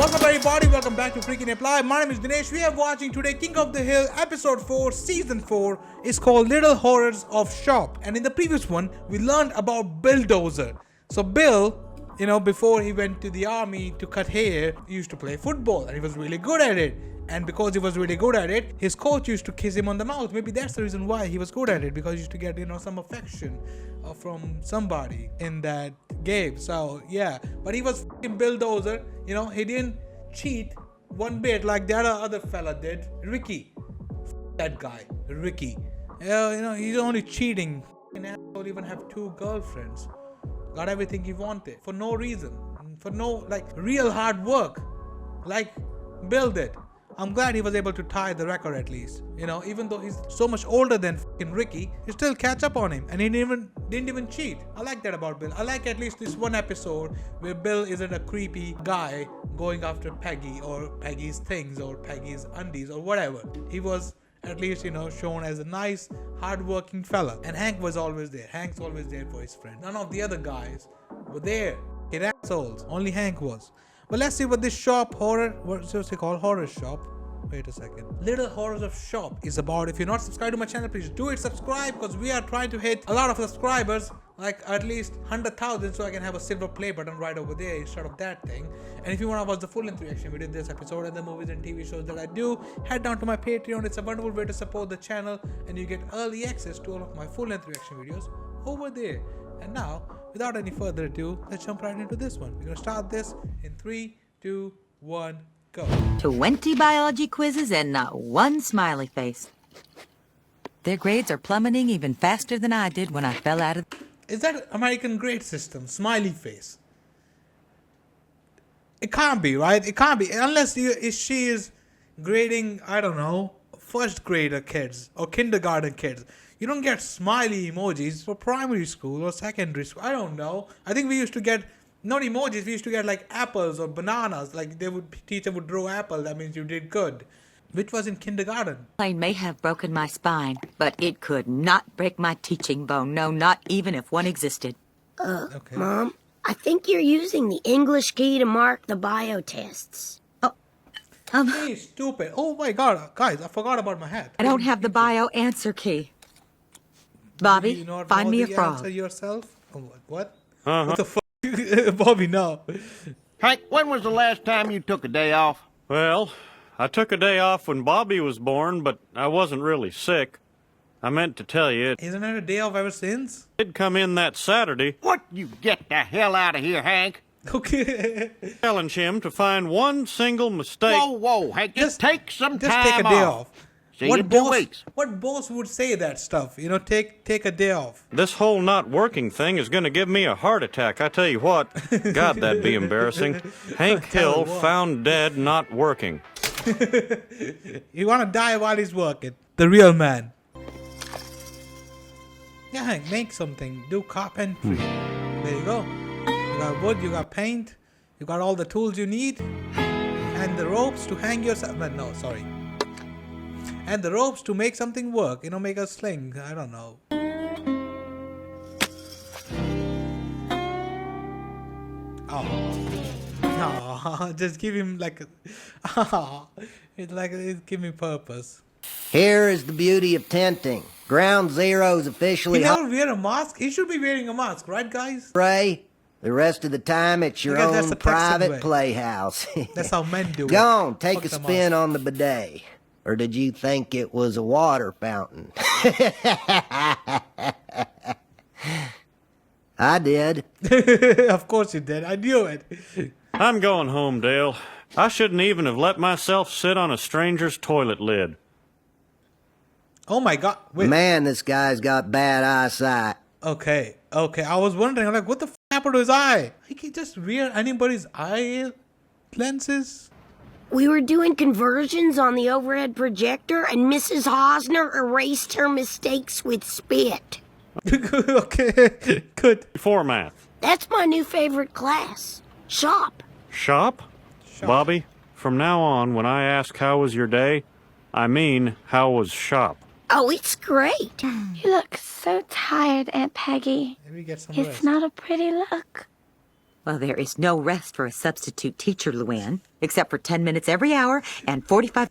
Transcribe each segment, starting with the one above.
Welcome everybody, welcome back to Freaking Apply. My name is Dinesh. We are watching today King of the Hill episode 4 season 4 is called Little Horrors of Shop. And in the previous one we learned about Bulldozer. So Bill, before he went to the army to cut hair, he used to play football and he was really good at it. And because he was really good at it, his coach used to kiss him on the mouth. Maybe that's the reason why he was good at it, because he used to get, some affection from somebody in that game. So yeah, but he was fucking Bulldozer. He didn't cheat one bit like the other fella did. Ricky, that guy, Ricky. He's only cheating. Don't even have 2 girlfriends. Got everything he wanted for no reason, for no real hard work, like Bill did. I'm glad he was able to tie the record at least. Even though he's so much older than fucking Ricky, he still catch up on him, and he didn't even cheat. I like that about Bill. I like at least this one episode where Bill isn't a creepy guy going after Peggy or Peggy's things or Peggy's undies or whatever. He was at least shown as a nice, hardworking fella. And Hank was always there. Hank's always there for his friend. None of the other guys were there. Kid assholes. Only Hank was. Well, let's see what this shop what's it called? Horror shop. Wait a second. Little Horrors of Shop is about. If you're not subscribed to my channel, please do it. Subscribe, because we are trying to hit a lot of subscribers, like at least 100,000, so I can have a silver play button right over there instead of that thing. And if you want to watch the full-length reaction video this episode and the movies and TV shows that I do, head down to my Patreon. It's a wonderful way to support the channel, and you get early access to all of my full-length reaction videos over there. And now, without any further ado, let's jump right into this one. We're gonna start this in 3, 2, 1, go. 20 biology quizzes and not one smiley face. Their grades are plummeting even faster than I did when I fell out of... Is that American grade system? Smiley face? It can't be, right? It can't be. Unless she is grading, I don't know, first grader kids or kindergarten kids. You don't get smiley emojis for primary school or secondary school. I don't know. I think we used to get, not emojis, we used to get like apples or bananas. Like teacher would draw apple, that means you did good. Which was in kindergarten. Plane may have broken my spine, but it could not break my teaching bone. No, not even if one existed. Okay. Mom, I think you're using the English key to mark the bio tests. Hey, stupid. Oh my god, guys, I forgot about my hat. I don't have the bio answer key. Bobby, Do you not find know me a the frog. answer yourself? Oh, what? What the fuck? Bobby, no. Hank, when was the last time you took a day off? Well, I took a day off when Bobby was born, but I wasn't really sick. I meant to tell you, it Isn't it a day off ever since? did come in that Saturday. What? You get the hell out of here, Hank. Okay. Challenge him to find one single mistake. Whoa, Hank, just take some Just time take a day off. off. See you in 2 weeks. What boss would say that stuff? Take a day off. This whole not working thing is going to give me a heart attack, I tell you what. God, that'd be embarrassing. Hank Hill found dead not working. You want to die while he's working. The real man. Yeah, Hank, make something. Do carpentry. There you go. You got wood, you got paint, you got all the tools you need, and the ropes to hang yourself. No, sorry. And the ropes to make something work. Make a sling. I don't know. Oh, just give him it's giving purpose. Here is the beauty of tenting. Ground Zero's He officially never wear a mask. He should be wearing a mask, right, guys? Ray. The rest of the time, it's your I guess that's own the Texan private way. playhouse. That's how men do it. Go on, take Fuck a the spin mask. on the bidet. Or did you think it was a water fountain? I did. Of course you did. I knew it. I'm going home, Dale. I shouldn't even have let myself sit on a stranger's toilet lid. Oh my god. Wait. Man, this guy's got bad eyesight. Okay. I was wondering, what the f happened to his eye? He can just wear anybody's eye lenses? We were doing conversions on the overhead projector, and Mrs. Hosner erased her mistakes with spit. Okay. Good. For math. That's my new favorite class. Shop. Shop? Bobby, from now on, when I ask how was your day, I mean how was shop. Oh, it's great. You look so tired, Aunt Peggy. Maybe get some It's rest. not a pretty look. Well, there is no rest for a substitute teacher, Luann, except for 10 minutes every hour and 45...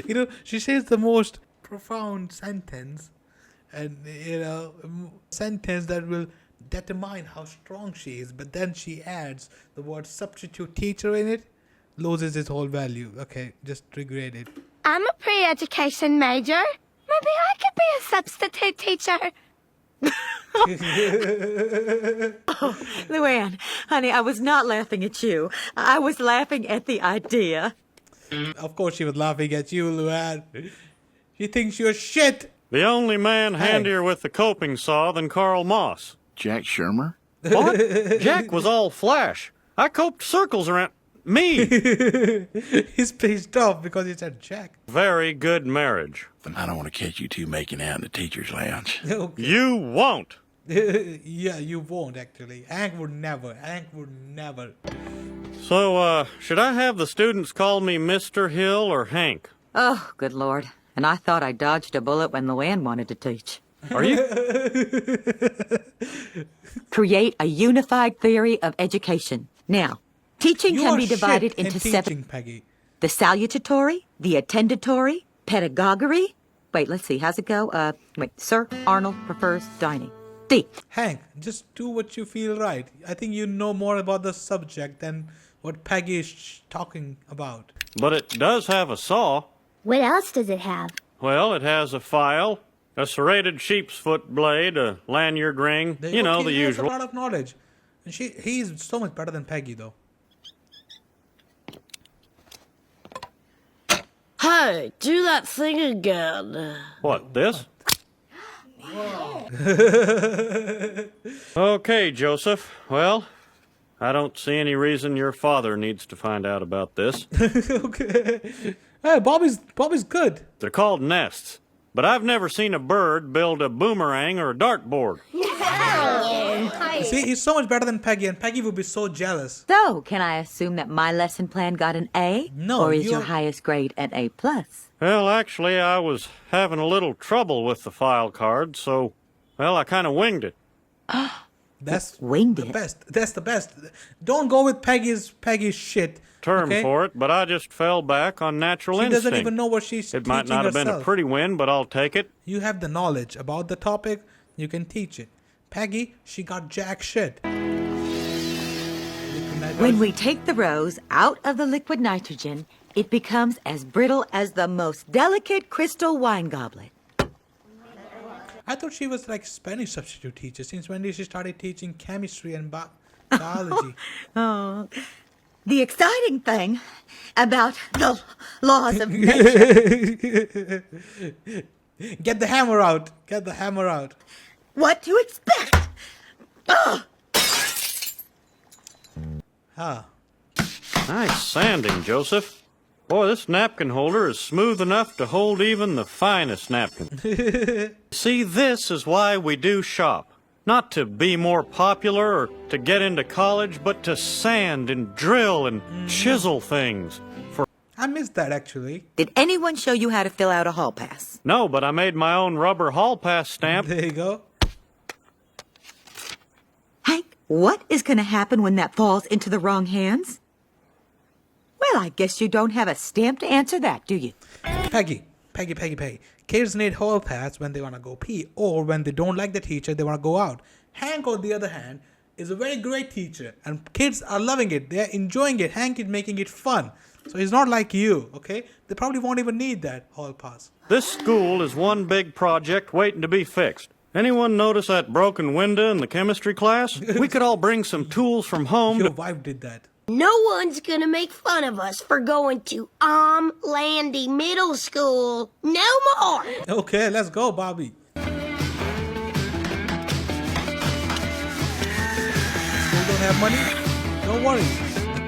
You know, she says the most profound sentence, and, sentence that will determine how strong she is, but then she adds the word substitute teacher in it, loses its whole value. Okay, just regrade it. I'm a pre-education major. Maybe I could be a substitute teacher. Luann, honey, I was not laughing at you. I was laughing at the idea. Of course she was laughing at you, Luann. She thinks you're shit. The only man handier with the coping saw than Carl Moss. Jack Shermer? What? Jack was all flash. I coped circles around me. He's pissed off because he said Jack. Very good marriage. I don't want to catch you two making out in the teacher's lounge. Okay. You won't. Yeah, you won't actually. Hank would never. So, should I have the students call me Mr. Hill or Hank? Oh, good Lord. And I thought I dodged a bullet when Luann wanted to teach. Are you? Create a unified theory of education. Now, teaching You can are be divided shit in into teaching, 7... Peggy. The salutatory, the attendatory, pedagogy. Wait, let's see. How's it go? Sir Arnold prefers dining. D. Hank, just do what you feel right. I think you know more about the subject than what Peggy is talking about. But it does have a saw. What else does it have? Well, it has a file, a serrated sheep's foot blade, a lanyard ring, There you know, go. the He has usual. a lot of knowledge. And he's so much better than Peggy, though. Hey, do that thing again. What, this? Okay, Joseph. Well, I don't see any reason your father needs to find out about this. Okay. Hey, Bobby's good. They're called nests, but I've never seen a bird build a boomerang or a dartboard. See, he's so much better than Peggy, and Peggy would be so jealous. So, can I assume that my lesson plan got an A? No, Or is your you're- highest grade an A+? Well, actually, I was having a little trouble with the file card, so, well, I kind of winged it. That's Winged the it. best. That's the best. Don't go with Peggy's shit. Term okay? for it, but I just fell back on natural She instinct. doesn't even know what she's It teaching might not have been a herself. pretty win, but I'll take it. You have the knowledge about the topic. You can teach it. Peggy, she got jack shit. When we take the rose out of the liquid nitrogen, it becomes as brittle as the most delicate crystal wine goblet. I thought she was like Spanish substitute teacher. Since when did she started teaching chemistry and biology? Oh, the exciting thing about the laws of nature. Get the hammer out. Get the hammer out. What to expect? Ah. Nice sanding, Joseph. Boy, this napkin holder is smooth enough to hold even the finest napkin. See, this is why we do shop. Not to be more popular or to get into college, but to sand and drill and chisel things. I missed that actually. Did anyone show you how to fill out a hall pass? No, but I made my own rubber hall pass stamp. There you go. Hank, what is going to happen when that falls into the wrong hands? Well, I guess you don't have a stamp to answer that, do you? Peggy. Kids need hall pass when they want to go pee or when they don't like the teacher, they want to go out. Hank, on the other hand, is a very great teacher and kids are loving it. They're enjoying it. Hank is making it fun. So he's not like you, okay? They probably won't even need that hall pass. This school is one big project waiting to be fixed. Anyone notice that broken window in the chemistry class? We could all bring some tools from home Your to... wife did that. No one's gonna make fun of us for going to Landy Middle School no more. Okay, let's go, Bobby. Still don't have money? Don't worry.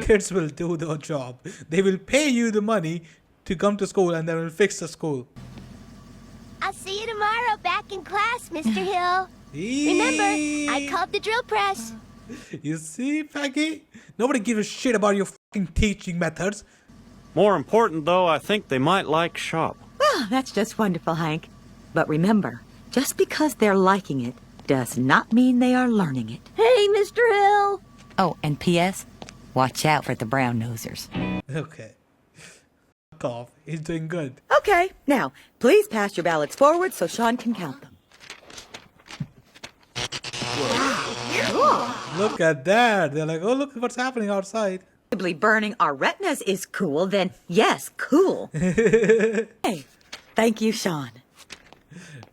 The kids will do their job. They will pay you the money to come to school and they will fix the school. I'll see you tomorrow back in class, Mr. Hill. Remember, I called the drill press. You see, Peggy? Nobody gives a shit about your fucking teaching methods. More important, though, I think they might like shop. Well, that's just wonderful, Hank. But remember, just because they're liking it does not mean they are learning it. Hey, Mr. Hill. Oh, and P.S. Watch out for the brown nosers. Okay. Fuck off. He's doing good. Okay, now, please pass your ballots forward so Sean can count them. Look at that. They're like, oh, look what's happening outside. Burning our retinas is cool, then yes, cool. Hey, thank you, Sean.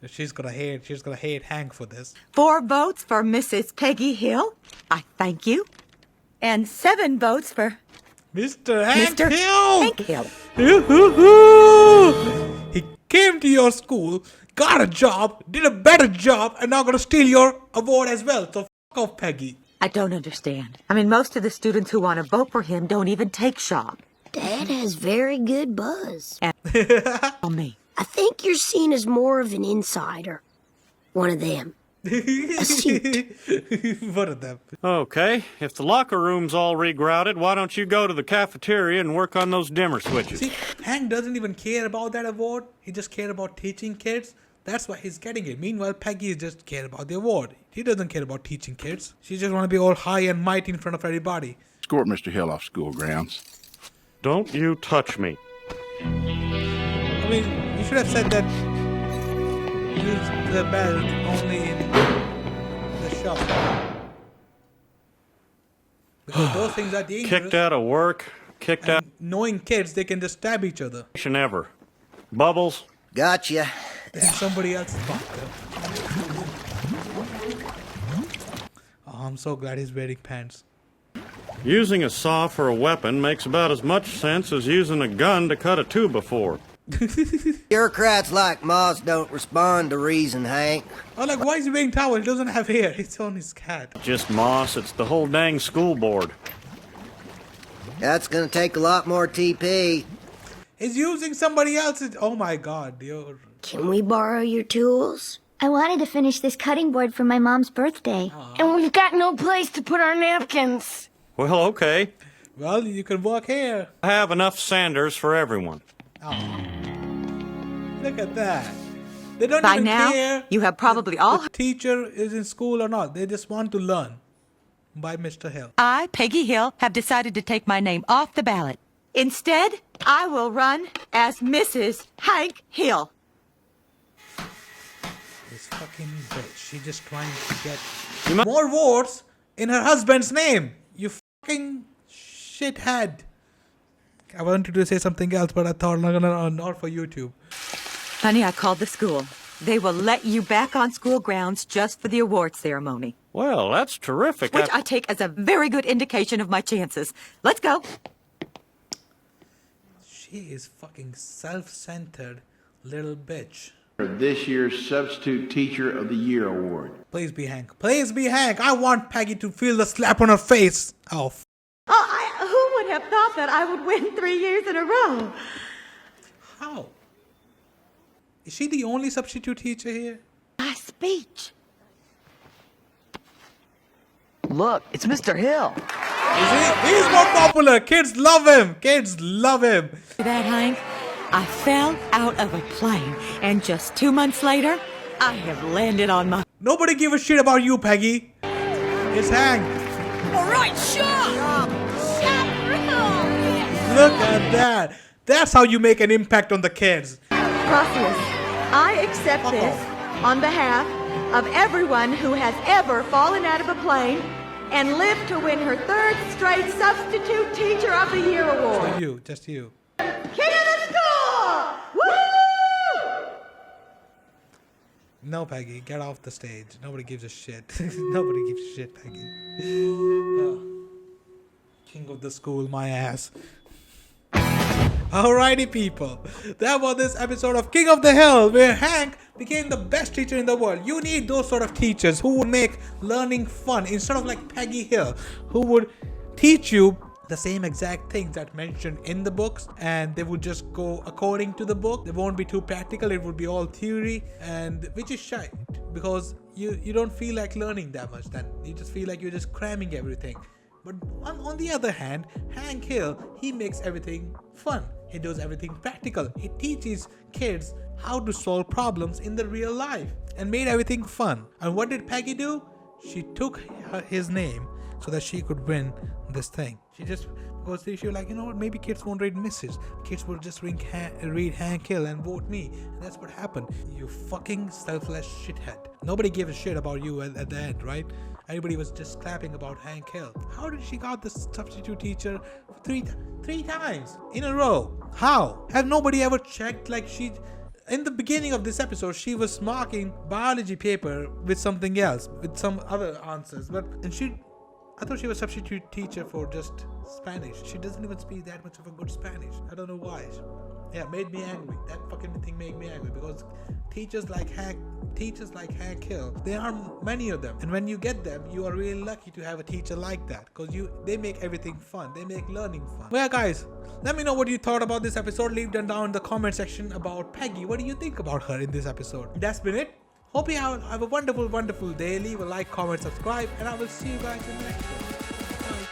She's gonna hate Hank for this. 4 votes for Mrs. Peggy Hill. I thank you. And 7 votes for Mr. Hank Mr. Hill. Hank Hill. He came to your school, got a job, did a better job, and now gonna steal your award as well. So fuck off, Peggy. I don't understand. I mean, most of the students who want to vote for him don't even take shop. Dad has very good buzz. On me. I think you're seen as more of an insider. One of them. A suit. One of them. Okay, if the locker room's all regrouted, why don't you go to the cafeteria and work on those dimmer switches? See, Hank doesn't even care about that award. He just cares about teaching kids. That's why he's getting it. Meanwhile, Peggy just cares about the award. He doesn't care about teaching kids. She just want to be all high and mighty in front of everybody. Escort Mr. Hill off school grounds. Don't you touch me. I mean, you should have said that use the belt only in the shop. Because those things are dangerous. Kicked out of work, kicked out. Knowing kids, they can just stab each other. Ever. Bubbles? Gotcha. Then somebody else fucked up. Oh, I'm so glad he's wearing pants. Using a saw for a weapon makes about as much sense as using a gun to cut a 2x4. Bureaucrats like moths don't respond to reason, Hank. Oh, like, why is he wearing towel? He doesn't have hair. It's on his cat. Just moss, it's the whole dang school board. That's gonna take a lot more TP. He's using somebody else's. Oh my god, you're. Can we borrow your tools? I wanted to finish this cutting board for my mom's birthday. And we've got no place to put our napkins. Well, okay. Well, you can work here. I have enough sanders for everyone. Look at that. They don't By even now, care you have probably all... the teacher is in school or not. They just want to learn. By Mr. Hill. I, Peggy Hill, have decided to take my name off the ballot. Instead, I will run as Mrs. Hank Hill. This fucking bitch. She's just trying to get more votes in her husband's name. You fucking shithead. I wanted to say something else, but I thought not for YouTube. Honey, I called the school. They will let you back on school grounds just for the award ceremony. Well, that's terrific. Which I take as a very good indication of my chances. Let's go. She is fucking self-centered little bitch. This year's Substitute Teacher of the Year Award. Please be Hank. Please be Hank. I want Peggy to feel the slap on her face. Oh, Who would have thought that I would win 3 years in a row? how? Is she the only substitute teacher here? My speech. Look, it's Mr. Hill. Is he? He's more popular. Kids love him. Kids love him. That, Hank, I fell out of a plane, and just 2 months later, I have landed on my... Nobody give a shit about you, Peggy. It's Hank. All right, shut! Look at that. That's how you make an impact on the kids. Process. I accept this on behalf of everyone who has ever fallen out of a plane and lived to win her 3rd straight Substitute Teacher of the Year award. You, just you. King of the school! Woo! No, Peggy, get off the stage. Nobody gives a shit. Nobody gives a shit, Peggy. King of the school, my ass. Alrighty, people. That was this episode of King of the Hill, where Hank became the best teacher in the world. You need those sort of teachers who would make learning fun instead of like Peggy Hill, who would teach you the same exact things that mentioned in the books, and they would just go according to the book. They won't be too practical. It would be all theory, and which is shite because you don't feel like learning that much. Then you just feel like you're just cramming everything. But on the other hand, Hank Hill, he makes everything fun. He does everything practical. He teaches kids how to solve problems in the real life and made everything fun. And what did Peggy do? She took his name so that she could win this thing. She was like, you know what, maybe kids won't read Mrs. Kids will just read Hank Hill and vote me. And that's what happened. You fucking selfless shithead. Nobody gave a shit about you at the end, right? Everybody was just clapping about Hank Hill. How did she got this substitute teacher three times in a row? How? Have nobody ever checked? Like, in the beginning of this episode, she was marking biology paper with something else, with some other answers. I thought she was substitute teacher for just Spanish. She doesn't even speak that much of a good Spanish. I don't know why. Yeah, made me angry. That fucking thing made me angry because teachers like Hank Hill, there are many of them, and when you get them, you are really lucky to have a teacher like that because they make everything fun. They make learning fun. Well, guys, let me know what you thought about this episode. Leave them down in the comment section about Peggy. What do you think about her in this episode? That's been it. Hope you have a wonderful day. Leave a like, comment, subscribe, and I will see you guys in the next one. Bye.